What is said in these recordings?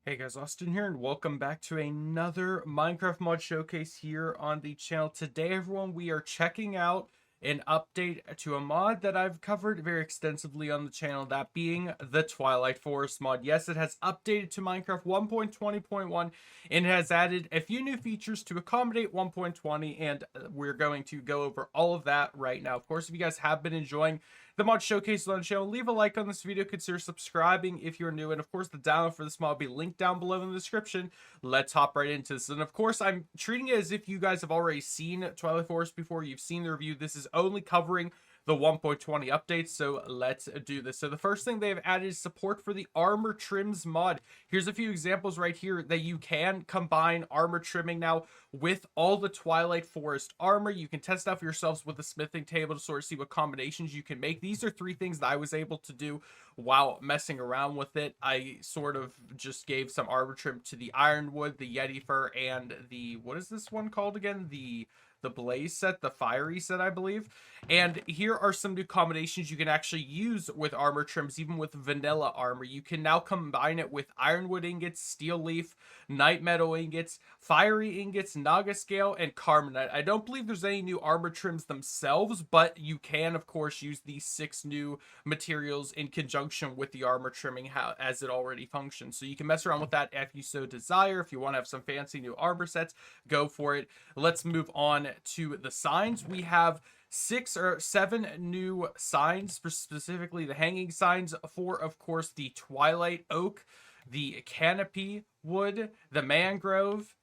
Hey guys, Austin here, and welcome back to another Minecraft mod showcase here on the channel. Today, everyone, we are checking out an update to a mod that I've covered very extensively on the channel, that being the Twilight Forest mod. Yes, it has updated to Minecraft 1.20.1, and it has added a few new features to accommodate 1.20, and we're going to go over all of that right now. Of course, if you guys have been enjoying the mod showcase on the channel, leave a like on this video, consider subscribing if you're new, and of course the download for this mod will be linked down below in the description. Let's hop right into this. And of course, I'm treating it as if you guys have already seen Twilight Forest before. You've seen the review. This is only covering the 1.20 updates, so let's do this. So the first thing they've added is support for the armor trims mod. Here's a few examples right here that you can combine armor trimming now with all the Twilight Forest armor. You can test out for yourselves with a smithing table to sort of see what combinations you can make. These are three things that I was able to do while messing around with it. I sort of just gave some armor trim to the ironwood, the yeti fur, and the, what is this one called again? The blaze set, the fiery set, I believe. And here are some new combinations you can actually use with armor trims, even with vanilla armor. You can now combine it with ironwood ingots, steel leaf, night metal ingots, fiery ingots, naga scale, and carbonite. I don't believe there's any new armor trims themselves, but you can of course use these 6 new materials in conjunction with the armor trimming as it already functions. So you can mess around with that if you so desire. If you want to have some fancy new armor sets, go for it. Let's move on to the signs. We have 6 or 7 new signs, for specifically the hanging signs for, of course, the Twilight Oak, the Canopy Wood, the Mangrove,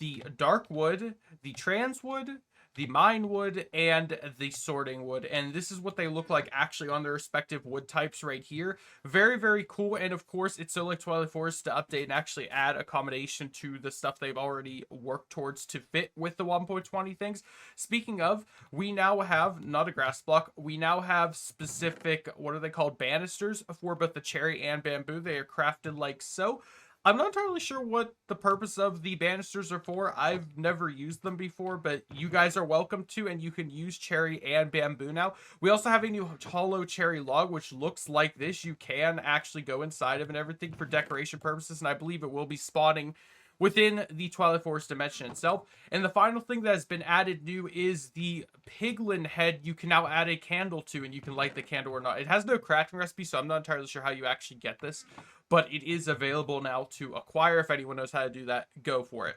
the Dark Wood, the Trans Wood, the Mine Wood, and the Sorting Wood. And this is what they look like actually on their respective wood types right here. Very, very cool. And of course, it's so like Twilight Forest to update and actually add accommodation to the stuff they've already worked towards to fit with the 1.20 things. Speaking of, we now have, not a grass block, we now have specific, what are they called, banisters for both the cherry and bamboo. They are crafted like so. I'm not entirely sure what the purpose of the banisters are for. I've never used them before, but you guys are welcome to, and you can use cherry and bamboo now. We also have a new hollow cherry log, which looks like this. You can actually go inside of and everything for decoration purposes, and I believe it will be spawning within the Twilight Forest dimension itself. And the final thing that has been added new is the Piglin head. You can now add a candle to, and you can light the candle or not. It has no crafting recipe, so I'm not entirely sure how you actually get this, but it is available now to acquire. If anyone knows how to do that, go for it.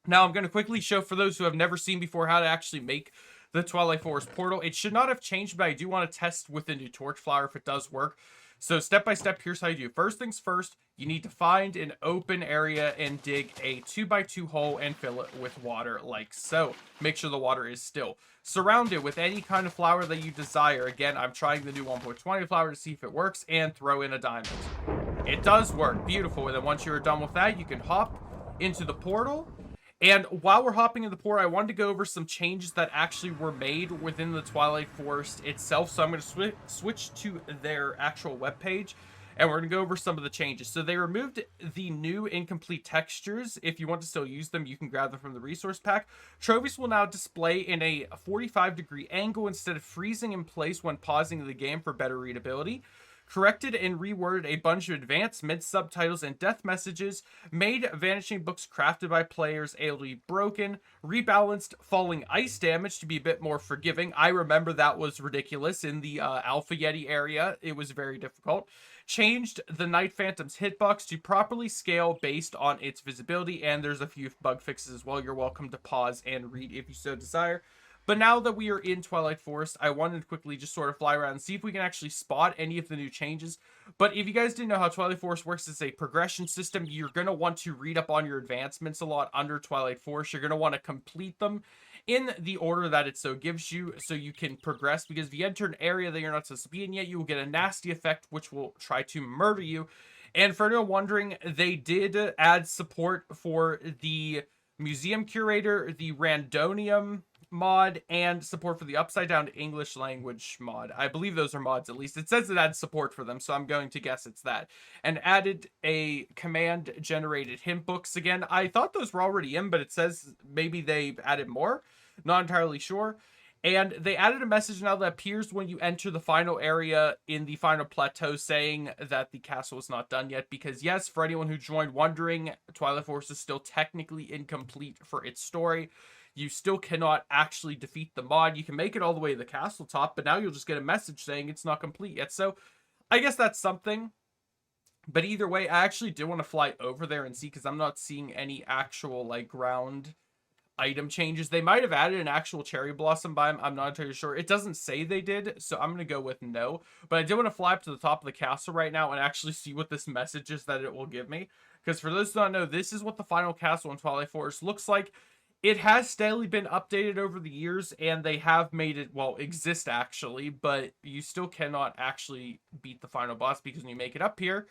Now I'm going to quickly show, for those who have never seen before, how to actually make the Twilight Forest portal. It should not have changed, but I do want to test with the new torch flower if it does work. So step by step, here's how you do. First things first, you need to find an open area and dig a 2x2 hole and fill it with water like so. Make sure the water is still. Surround it with any kind of flower that you desire. Again, I'm trying the new 1.20 flower to see if it works, and throw in a diamond. It does work. Beautiful. And then once you're done with that, you can hop into the portal. And while we're hopping in the portal, I wanted to go over some changes that actually were made within the Twilight Forest itself. So I'm going to switch to their actual webpage, and we're going to go over some of the changes. So they removed the new incomplete textures. If you want to still use them, you can grab them from the resource pack. Trophies will now display in a 45-degree angle instead of freezing in place when pausing the game for better readability. Corrected and reworded a bunch of advanced mid-subtitles and death messages, made vanishing books crafted by players able to be broken, rebalanced falling ice damage to be a bit more forgiving. I remember that was ridiculous in the Alpha Yeti area. It was very difficult. Changed the Night Phantom's hitbox to properly scale based on its visibility, and there's a few bug fixes as well. You're welcome to pause and read if you so desire. But now that we are in Twilight Forest, I wanted to quickly just sort of fly around and see if we can actually spot any of the new changes. But if you guys didn't know how Twilight Forest works, it's a progression system. You're going to want to read up on your advancements a lot under Twilight Forest. You're going to want to complete them in the order that it so gives you, so you can progress. Because if you enter an area that you're not supposed to be in yet, you will get a nasty effect which will try to murder you. And for anyone wondering, they did add support for the Museum Curator, the Randonium mod, and support for the Upside Down English Language mod. I believe those are mods, at least. It says it adds support for them, so I'm going to guess it's that. And added a command-generated hint books again. I thought those were already in, but it says maybe they added more. Not entirely sure. And they added a message now that appears when you enter the final area in the final plateau saying that the castle is not done yet. Because yes, for anyone who joined wondering, Twilight Forest is still technically incomplete for its story. You still cannot actually defeat the mod. You can make it all the way to the castle top, but now you'll just get a message saying it's not complete yet. So I guess that's something. But either way, I actually did want to fly over there and see, because I'm not seeing any actual like ground item changes. They might have added an actual cherry blossom biome. I'm not entirely sure. It doesn't say they did, so I'm going to go with no. But I did want to fly up to the top of the castle right now and actually see what this message is that it will give me. Because for those who don't know, this is what the final castle in Twilight Forest looks like. It has steadily been updated over the years, and they have made it, well, exist actually, but you still cannot actually beat the final boss, because when you make it up here,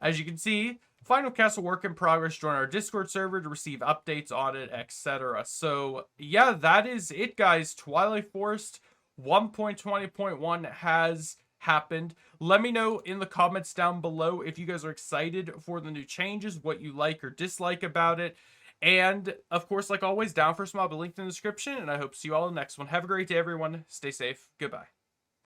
as you can see, Final Castle work in progress. Join our Discord server to receive updates on it, etc. So, yeah, that is it, guys. Twilight Forest 1.20.1 has happened. Let me know in the comments down below if you guys are excited for the new changes, what you like or dislike about it. And, of course, like always, down for a small, but linked in the description. And I hope to see you all in the next one. Have a great day, everyone. Stay safe. Goodbye.